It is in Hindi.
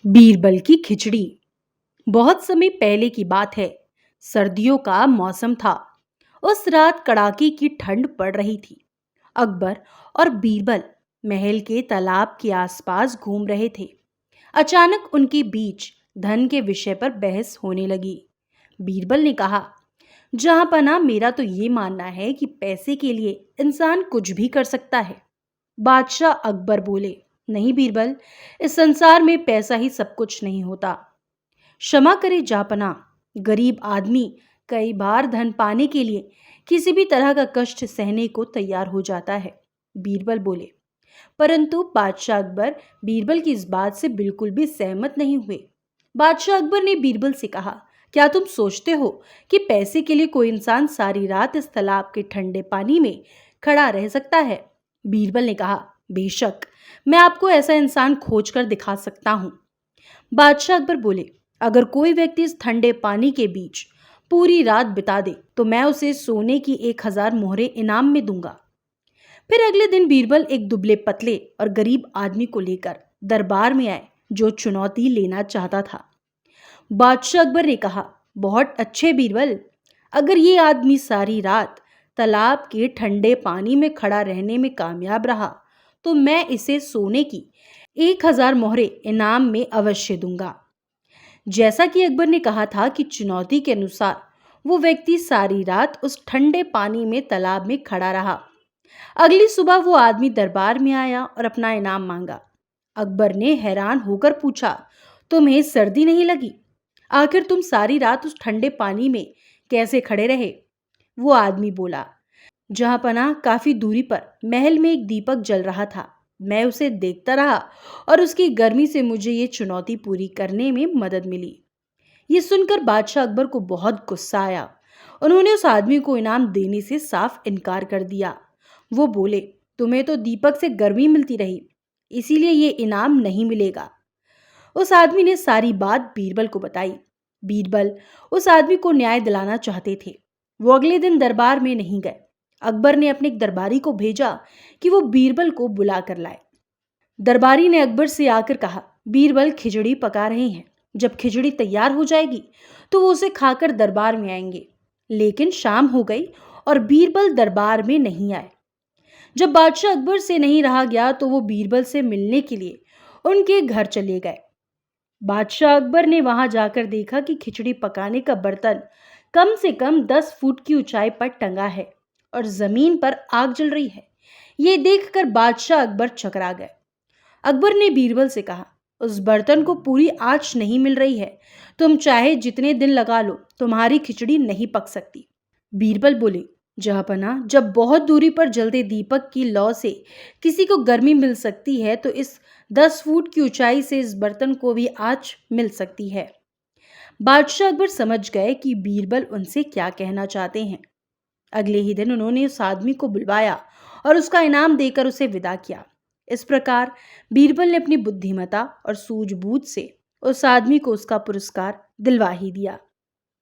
बीरबल की खिचड़ी। बहुत समय पहले की बात है। सर्दियों का मौसम था। उस रात कड़ाके की ठंड पड़ रही थी। अकबर और बीरबल महल के तालाब के आसपास घूम रहे थे। अचानक उनके बीच धन के विषय पर बहस होने लगी। बीरबल ने कहा, जहां पना मेरा तो ये मानना है कि पैसे के लिए इंसान कुछ भी कर सकता है। बादशाह अकबर बोले, नहीं बीरबल, इस संसार में पैसा ही सब कुछ नहीं होता। क्षमा करे जापना, गरीब आदमी कई बार धन पाने के लिए किसी भी तरह का कष्ट सहने को तैयार हो जाता है। बीरबल बोले। परंतु बादशाह अकबर बीरबल की इस बात से बिल्कुल भी सहमत नहीं हुए। बादशाह अकबर ने बीरबल से कहा, क्या तुम सोचते हो कि पैसे के लिए कोई इंसान सारी रात इस तालाब के ठंडे पानी में खड़ा रह सकता है? बीरबल ने कहा, बेशक, मैं आपको ऐसा इंसान खोज कर दिखा सकता हूं। बादशाह अकबर बोले, अगर कोई व्यक्ति इस ठंडे पानी के बीच पूरी रात बिता दे तो मैं उसे सोने की 1,000 मोहरें इनाम में दूंगा। फिर अगले दिन बीरबल एक दुबले पतले और गरीब आदमी को लेकर दरबार में आए जो चुनौती लेना चाहता था। बादशाह अकबर ने कहा, बहुत अच्छे बीरबल, अगर ये आदमी सारी रात तालाब के ठंडे पानी में खड़ा रहने में कामयाब रहा तो मैं इसे सोने की 1,000 मोहरें इनाम में अवश्य दूंगा। जैसा कि अकबर ने कहा था कि चुनौती के अनुसार वो व्यक्ति सारी रात उस ठंडे पानी में तालाब में खड़ा रहा। अगली सुबह वो आदमी दरबार में आया और अपना इनाम मांगा। अकबर ने हैरान होकर पूछा, तुम्हें सर्दी नहीं लगी? आखिर तुम सारी रात उस ठंडे पानी में कैसे खड़े रहे? वो आदमी बोला, जहां पना काफी दूरी पर महल में एक दीपक जल रहा था। मैं उसे देखता रहा और उसकी गर्मी से मुझे ये चुनौती पूरी करने में मदद मिली। ये सुनकर बादशाह अकबर को बहुत गुस्सा आया। उन्होंने उस आदमी को इनाम देने से साफ इनकार कर दिया। वो बोले, तुम्हें तो दीपक से गर्मी मिलती रही, इसीलिए ये इनाम नहीं मिलेगा। उस आदमी ने सारी बात बीरबल को बताई। बीरबल उस आदमी को न्याय दिलाना चाहते थे। वो अगले दिन दरबार में नहीं गए। अकबर ने अपने एक दरबारी को भेजा कि वो बीरबल को बुला कर लाए। दरबारी ने अकबर से आकर कहा, बीरबल खिचड़ी पका रहे हैं। जब खिचड़ी तैयार हो जाएगी तो वो उसे खाकर दरबार में आएंगे। लेकिन शाम हो गई और बीरबल दरबार में नहीं आए। जब बादशाह अकबर से नहीं रहा गया तो वो बीरबल से मिलने के लिए उनके घर चले गए। बादशाह अकबर ने वहां जाकर देखा कि खिचड़ी पकाने का बर्तन कम से कम 10 फुट की ऊंचाई पर टंगा है और जमीन पर आग जल रही है। ये देखकर बादशाह अकबर चकरा गए। अकबर ने बीरबल से कहा, उस बर्तन को पूरी आंच नहीं मिल रही है। तुम चाहे जितने दिन लगा लो, तुम्हारी खिचड़ी नहीं पक सकती। बीरबल बोले, जहांपना, जब बहुत दूरी पर जलते दीपक की लौ से किसी को गर्मी मिल सकती है तो इस 10 फुट की ऊंचाई से इस बर्तन को भी आंच मिल सकती है। बादशाह अकबर समझ गए कि बीरबल उनसे क्या कहना चाहते हैं। अगले ही दिन उन्होंने उस आदमी को बुलवाया और उसका इनाम देकर उसे विदा किया। इस प्रकार बीरबल ने अपनी बुद्धिमता और सूझबूझ से उस आदमी को उसका पुरस्कार दिलवा ही दिया।